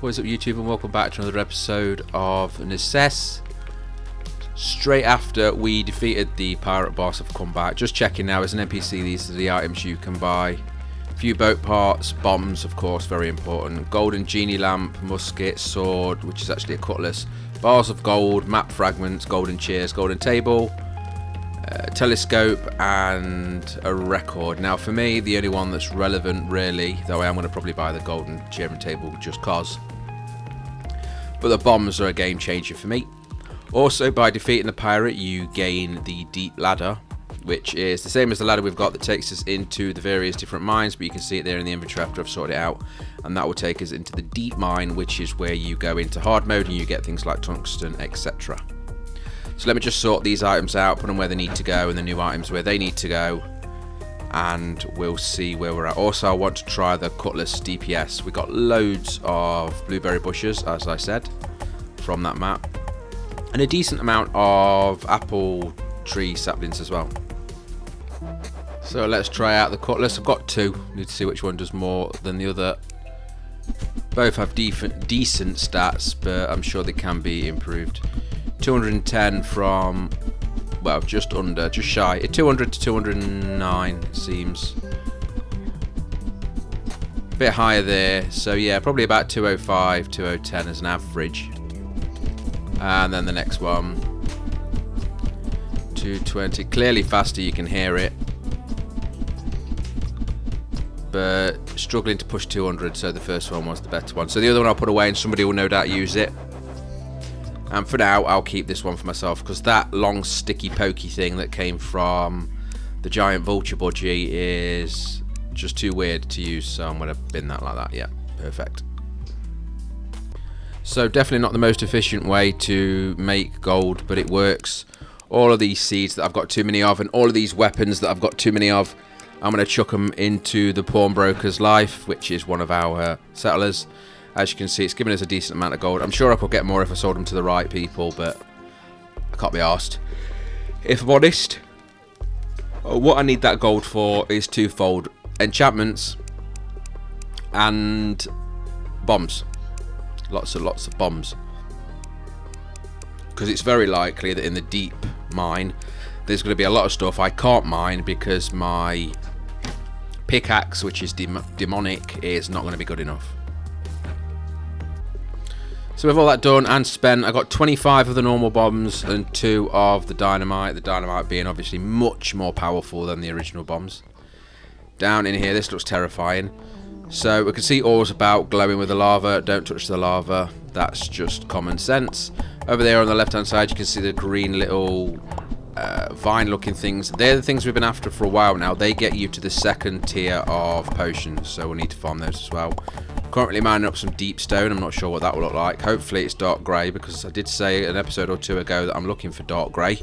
What is up, YouTube, and welcome back to another episode of Necesse. Straight after we defeated the pirate boss, I've come back. Just checking now, as an NPC, these are the items you can buy. A few boat parts, bombs, of course, very important. Golden genie lamp, musket, sword, which is actually a cutlass. Bars of gold, map fragments, golden chairs, golden table, telescope, and a record. Now, for me, the only one that's relevant, really, though I am going to probably buy the golden chair and table just cause. But the bombs are a game changer for me. Also, by defeating the pirate, you gain the deep ladder, which is the same as the ladder we've got that takes us into the various different mines, but you can see it there in the inventory after I've sorted it out, and that will take us into the deep mine, which is where you go into hard mode and you get things like tungsten, etc. So let me just sort these items out, put them where they need to go, and the new items where they need to go, and we'll see where we're at. Also, I want to try the cutlass DPS. We got loads of blueberry bushes, as I said, from that map, and a decent amount of apple tree saplings as well. So let's try out the cutlass. I've got two. Need to see which one does more than the other. Both have decent stats, but I'm sure they can be improved. 210 from, well, just shy. 200 to 209 seems a bit higher there. So yeah, probably about 205, 210 as an average. And then the next one, 220. Clearly faster, you can hear it, but struggling to push 200. So the first one was the better one. So the other one I'll put away, and somebody will no doubt use it. And for now, I'll keep this one for myself, because that long sticky pokey thing that came from the giant vulture budgie is just too weird to use, so I'm going to bin that like that. Yeah, perfect. So definitely not the most efficient way to make gold, but it works. All of these seeds that I've got too many of, and all of these weapons that I've got too many of, I'm going to chuck them into the pawnbroker's life, which is one of our settlers. As you can see, it's giving us a decent amount of gold. I'm sure I could get more if I sold them to the right people, but I can't be arsed. If I'm honest, what I need that gold for is twofold: enchantments and bombs. Lots of bombs. Because it's very likely that in the deep mine, there's going to be a lot of stuff I can't mine because my pickaxe, which is demonic, is not going to be good enough. So with all that done and spent, I got 25 of the normal bombs and 2 of the dynamite. The dynamite being obviously much more powerful than the original bombs. Down in here, this looks terrifying. So we can see ores about glowing with the lava. Don't touch the lava. That's just common sense. Over there on the left hand side, you can see the green little vine looking things. They're the things we've been after for a while now. They get you to the second tier of potions, so we'll need to farm those as well. Currently mining up some deep stone. I'm not sure what that will look like. Hopefully it's dark grey, because I did say an episode or two ago that I'm looking for dark grey.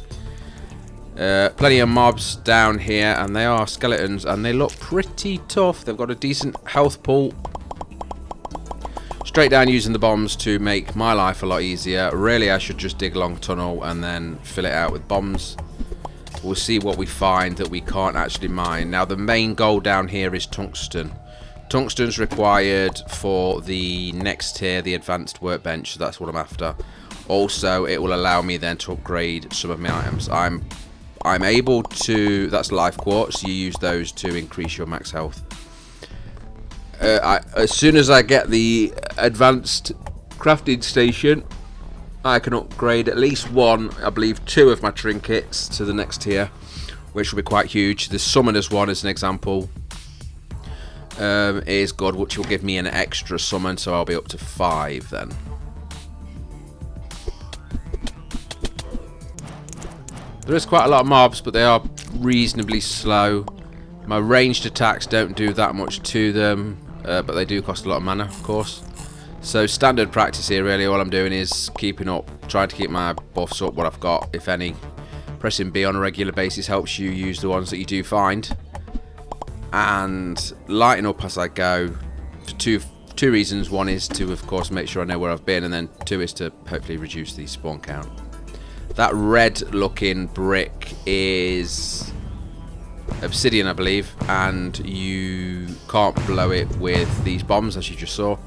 Plenty of mobs down here, and they are skeletons, and they look pretty tough. They've got a decent health pool. Straight down using the bombs to make my life a lot easier. Really, I should just dig a long tunnel and then fill it out with bombs. We'll see what we find that we can't actually mine. Now, the main goal down here is tungsten. Tungsten's required for the next tier, the advanced workbench, so that's what I'm after. Also, it will allow me then to upgrade some of my items. I'm able to, that's life quartz, you use those to increase your max health. As soon as I get the advanced crafting station, I can upgrade at least 1, I believe 2 of my trinkets to the next tier, which will be quite huge. The summoner's one, as an example, is good, which will give me an extra summon, so I'll be up to 5 then. There is quite a lot of mobs, but they are reasonably slow. My ranged attacks don't do that much to them, but they do cost a lot of mana, of course. So standard practice here, really. All I'm doing is keeping up, trying to keep my buffs up, what I've got, if any. Pressing B on a regular basis helps you use the ones that you do find, and lighting up as I go for two reasons. One is to, of course, make sure I know where I've been, and then 2 is to hopefully reduce the spawn count. That red looking brick is obsidian, I believe, and you can't blow it with these bombs, as you just saw.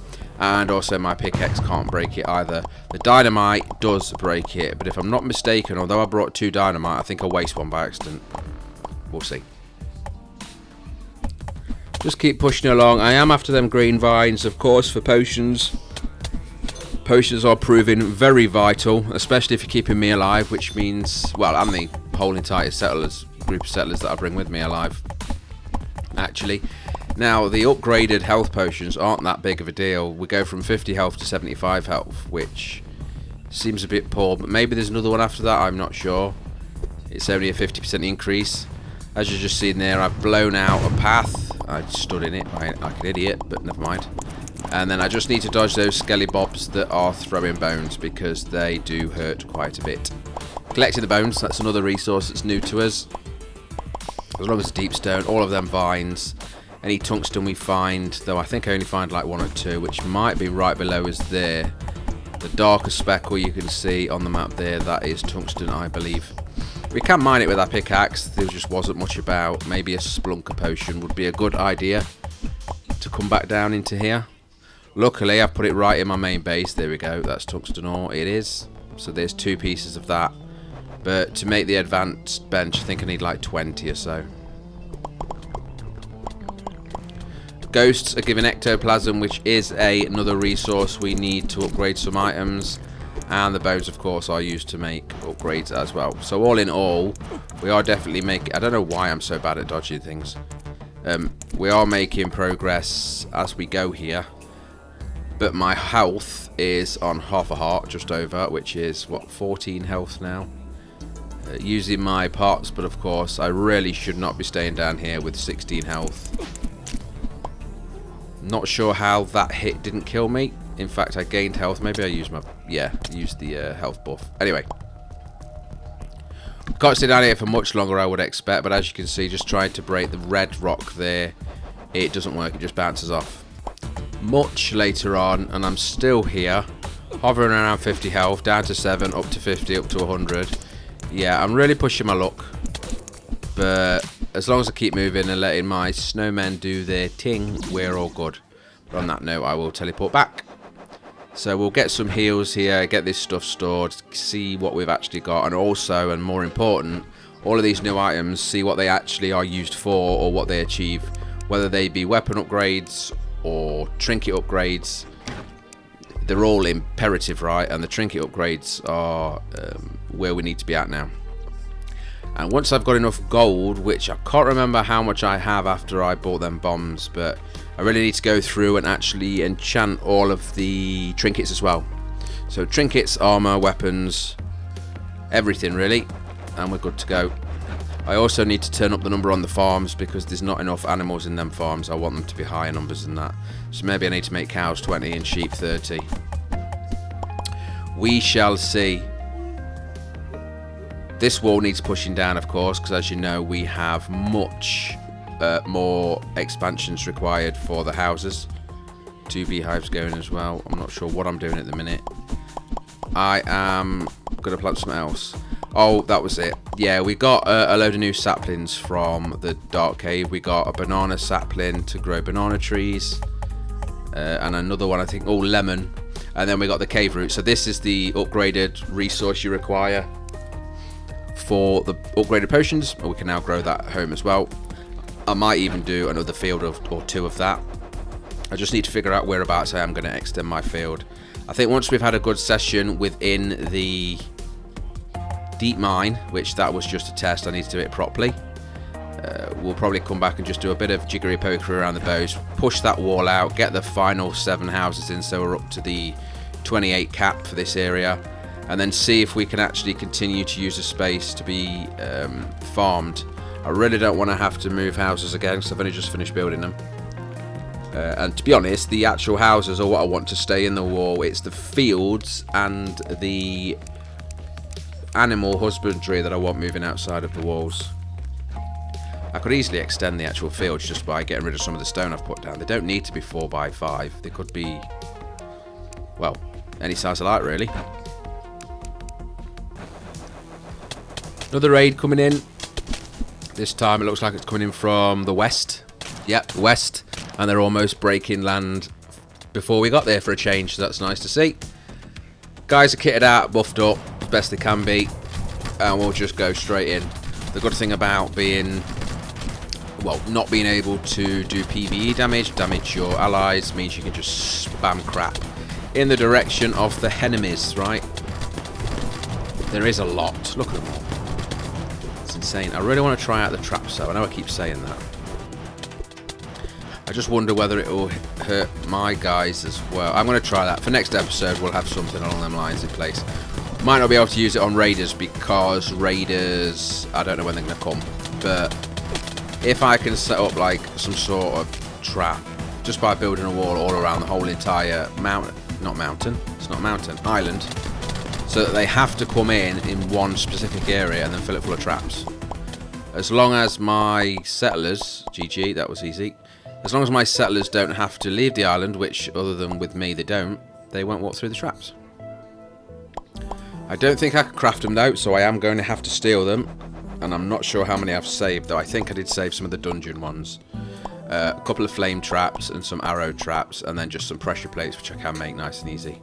And also my pickaxe can't break it either. The dynamite does break it, but if I'm not mistaken, although I brought 2 dynamite, I think I'll waste one by accident. We'll see. Just keep pushing along. I am after them green vines, of course, for potions. Potions are proving very vital, especially if you're keeping me alive, which means, well, and the whole entire settlers, group of settlers that I bring with me alive, actually. Now, the upgraded health potions aren't that big of a deal. We go from 50 health to 75 health, which seems a bit poor, but maybe there's another one after that, I'm not sure. It's only a 50% increase. As you've just seen there, I've blown out a path. I stood in it like an idiot, but never mind. And then I just need to dodge those skelly bobs that are throwing bones, because they do hurt quite a bit. Collecting the bones, that's another resource that's new to us. As long as deep stone, all of them vines. Any tungsten we find, though I think I only find like 1 or 2, which might be right below us there. The darker speckle you can see on the map there, that is tungsten, I believe. We can mine it with our pickaxe. There just wasn't much about. Maybe a splunker potion would be a good idea to come back down into here. Luckily, I've put it right in my main base. There we go. That's tungsten ore. It is. So there's 2 pieces of that. But to make the advanced bench, I think I need like 20 or so. Ghosts are given ectoplasm, which is another resource we need to upgrade some items. And the bones, of course, are used to make upgrades as well. So all in all, we are definitely making... I don't know why I'm so bad at dodging things. We are making progress as we go here. But my health is on half a heart, just over, which is, what, 14 health now? Using my parts, but of course, I really should not be staying down here with 16 health. Not sure how that hit didn't kill me. In fact, I gained health. Maybe I used my... Yeah, used the health buff. Anyway. Can't stay down here for much longer, I would expect. But as you can see, just trying to break the red rock there. It doesn't work. It just bounces off. Much later on, and I'm still here. Hovering around 50 health. Down to 7, up to 50, up to 100. Yeah, I'm really pushing my luck. But as long as I keep moving and letting my snowmen do their thing, we're all good. But on that note, I will teleport back. So we'll get some heals here, get this stuff stored, see what we've actually got, and also, and more important, all of these new items, see what they actually are used for or what they achieve, whether they be weapon upgrades or trinket upgrades. They're all imperative, right? And the trinket upgrades are where we need to be at now. And once I've got enough gold, which I can't remember how much I have after I bought them bombs, but I really need to go through and actually enchant all of the trinkets as well. So trinkets, armor, weapons, everything really, and we're good to go. I also need to turn up the number on the farms because there's not enough animals in them farms. I want them to be higher numbers than that. So maybe I need to make cows 20 and sheep 30. We shall see. This wall needs pushing down, of course, because as you know, we have much more expansions required for the houses. 2 beehives going as well. I'm not sure what I'm doing at the minute. I am going to plant something else. Oh, that was it. Yeah, we got a load of new saplings from the Dark Cave. We got a banana sapling to grow banana trees. And another one, I think, oh, lemon. And then we got the cave root. So this is the upgraded resource you require for the upgraded potions. We can now grow that at home as well. I might even do another field or 2 of that. I just need to figure out whereabouts I am going to extend my field. I think once we've had a good session within the deep mine, which that was just a test, I need to do it properly. We'll probably come back and just do a bit of jiggery pokery around the bows, push that wall out, get the final 7 houses in so we're up to the 28 cap for this area, and then see if we can actually continue to use the space to be farmed. I really don't want to have to move houses again because I've only just finished building them. And to be honest, the actual houses are what I want to stay in the wall. It's the fields and the animal husbandry that I want moving outside of the walls. I could easily extend the actual fields just by getting rid of some of the stone I've put down. They don't need to be 4 by 5. They could be, well, any size I like really. Another raid coming in. This time it looks like it's coming in from the west. Yep, west. And they're almost breaking land before we got there for a change, so that's nice to see. Guys are kitted out, buffed up as best they can be, and we'll just go straight in. The good thing about being, well, not being able to do PvE damage your allies, means you can just spam crap in the direction of the enemies, right? There is a lot. Look at them all. It's insane. I really want to try out the trap cell. I know I keep saying that. I just wonder whether it will hurt my guys as well. I'm going to try that. For next episode, we'll have something along them lines in place. Might not be able to use it on raiders because raiders, I don't know when they're going to come. But if I can set up like some sort of trap just by building a wall all around the whole entire island, so that they have to come in one specific area and then fill it full of traps. As long as my settlers, GG, that was easy. As long as my settlers don't have to leave the island, which other than with me they won't walk through the traps. I don't think I can craft them though, so I am going to have to steal them. And I'm not sure how many I've saved, though I think I did save some of the dungeon ones. A couple of flame traps and some arrow traps, and then just some pressure plates, which I can make nice and easy.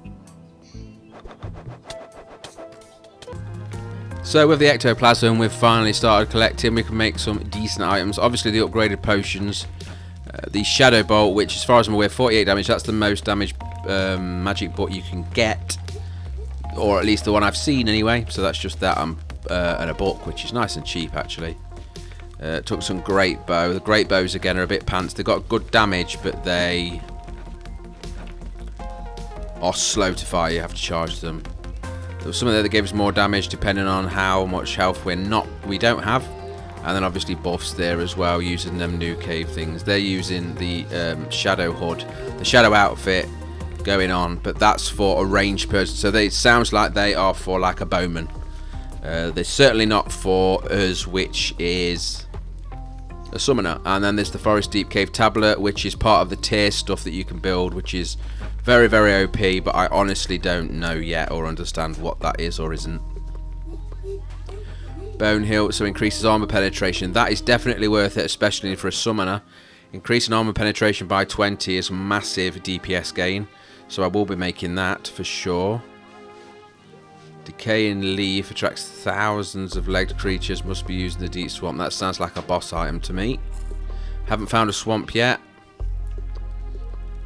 So with the ectoplasm, we've finally started collecting. We can make some decent items. Obviously the upgraded potions. The Shadow Bolt, which as far as I'm aware, 48 damage. That's the most damage magic bolt you can get. Or at least the one I've seen anyway. So that's just that and a book, which is nice and cheap actually. Took some great bow. The great bows again are a bit pants. They've got good damage, but they are slow to fire. You have to charge them. There was some of that gave us more damage depending on how much health we don't have. And then obviously buffs there as well, using them new cave things. They're using the shadow hood, the shadow outfit going on, but that's for a ranged person. So it sounds like they are for like a bowman. They're certainly not for us, which is a summoner. And then there's the Forest Deep Cave Tablet, which is part of the tier stuff that you can build, which is very, very OP, but I honestly don't know yet or understand what that is or isn't. Bone Hilt, so increases armor penetration. That is definitely worth it, especially for a summoner. Increasing armor penetration by 20 is massive DPS gain, so I will be making that for sure. Decaying Leaf attracts thousands of legged creatures, must be used in the deep swamp. That sounds like a boss item to me. Haven't found a swamp yet.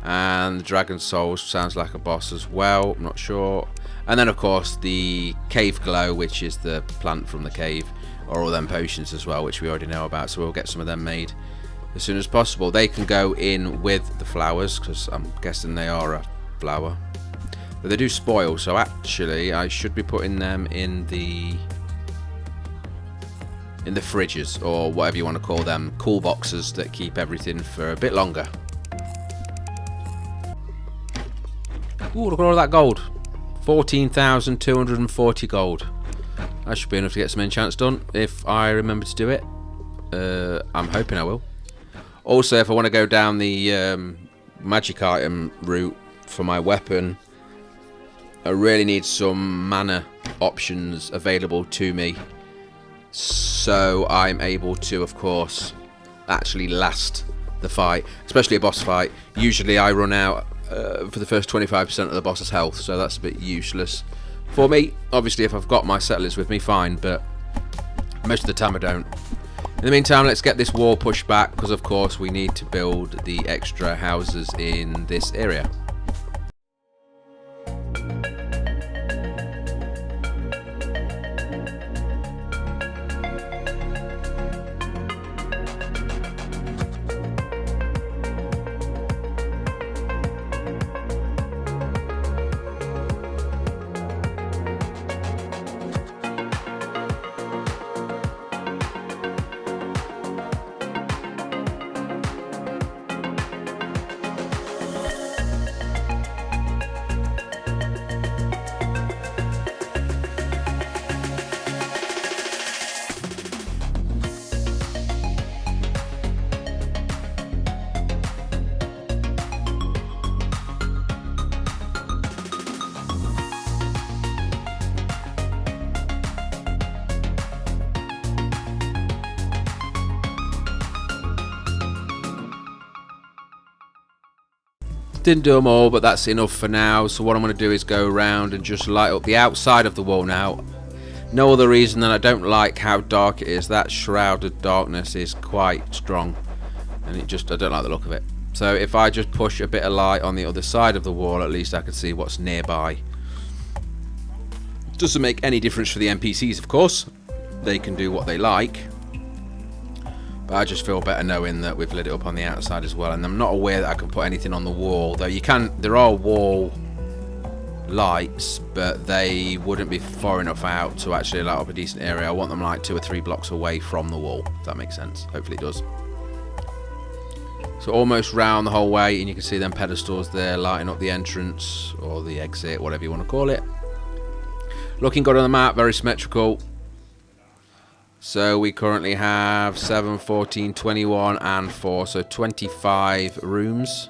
And the Dragon Soul sounds like a boss as well, I'm not sure. And then of course the Cave Glow, which is the plant from the cave, or all them potions as well, which we already know about, so we'll get some of them made as soon as possible. They can go in with the flowers, because I'm guessing they are a flower. But they do spoil, so actually I should be putting them in the fridges, or whatever you want to call them, cool boxes that keep everything for a bit longer. Ooh, look at all that gold. 14,240 gold. That should be enough to get some enchants done, if I remember to do it. I'm hoping I will. Also, if I want to go down the magic item route for my weapon, I really need some mana options available to me, so I'm able to, of course, actually last the fight, especially a boss fight. Usually I run out for the first 25% of the boss's health, so that's a bit useless for me. Obviously if I've got my settlers with me, fine, but most of the time I don't. In the meantime, let's get this wall pushed back, because of course we need to build the extra houses in this area. Didn't do them all, but that's enough for now. So what I'm going to do is go around and just light up the outside of the wall now. No other reason than I don't like how dark it is. That shroud of darkness is quite strong, and I don't like the look of it. So if I just push a bit of light on the other side of the wall, at least I can see what's nearby. Doesn't make any difference for the NPCs, of course. They can do what they like. But I just feel better knowing that we've lit it up on the outside as well. And I'm not aware that I can put anything on the wall. Though there are wall lights, but they wouldn't be far enough out to actually light up a decent area. I want them like 2 or 3 blocks away from the wall, if that makes sense. Hopefully it does. So almost round the whole way, and you can see them pedestals there lighting up the entrance or the exit, whatever you want to call it. Looking good on the map, very symmetrical. So we currently have 7, 14, 21 and 4, so 25 rooms.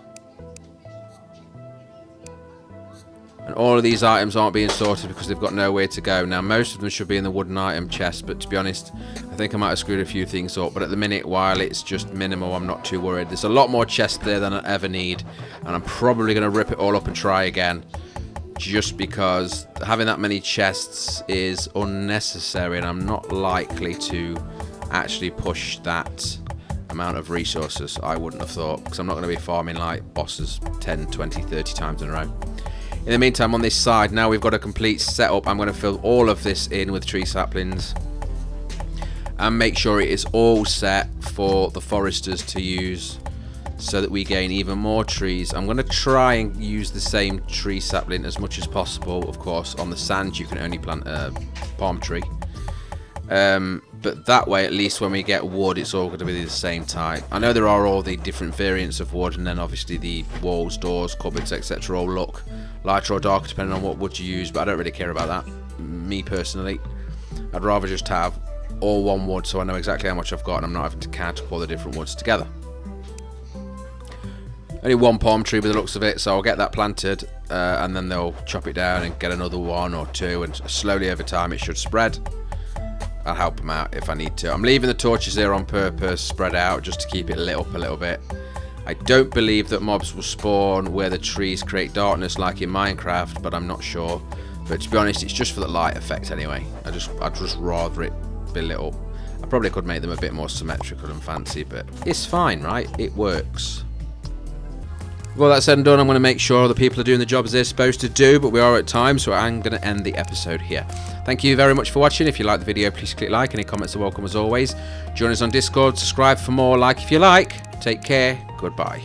And all of these items aren't being sorted because they've got nowhere to go. Now most of them should be in the wooden item chest, but to be honest, I think I might have screwed a few things up. But at the minute, while it's just minimal, I'm not too worried. There's a lot more chests there than I ever need, and I'm probably going to rip it all up and try again. Just because having that many chests is unnecessary, and I'm not likely to actually push that amount of resources. I wouldn't have thought, because I'm not going to be farming like bosses 10, 20, 30 times in a row. In the meantime, on this side, now we've got a complete setup. I'm going to fill all of this in with tree saplings and make sure it is all set for the foresters to use, so that we gain even more trees. I'm going to try and use the same tree sapling as much as possible. Of course, on the sand you can only plant a palm tree. But that way, at least when we get wood, it's all going to be the same type. I know there are all the different variants of wood, and then obviously the walls, doors, cupboards, etc. all look lighter or darker depending on what wood you use, but I don't really care about that. Me personally, I'd rather just have all one wood so I know exactly how much I've got and I'm not having to count up all the different woods together. Only one palm tree by the looks of it, so I'll get that planted and then they'll chop it down and get another 1 or 2, and slowly over time it should spread. I'll help them out if I need to. I'm leaving the torches there on purpose, spread out, just to keep it lit up a little bit. I don't believe that mobs will spawn where the trees create darkness like in Minecraft, but I'm not sure. But to be honest, it's just for the light effect anyway. I'd just rather it be lit up. I probably could make them a bit more symmetrical and fancy, but it's fine, right? It works. Well, that's said and done. I'm going to make sure the people are doing the jobs they're supposed to do, but we are at time, so I'm going to end the episode here. Thank you very much for watching. If you like the video, please click like. Any comments are welcome as always. Join us on Discord. Subscribe for more. Like if you like. Take care. Goodbye.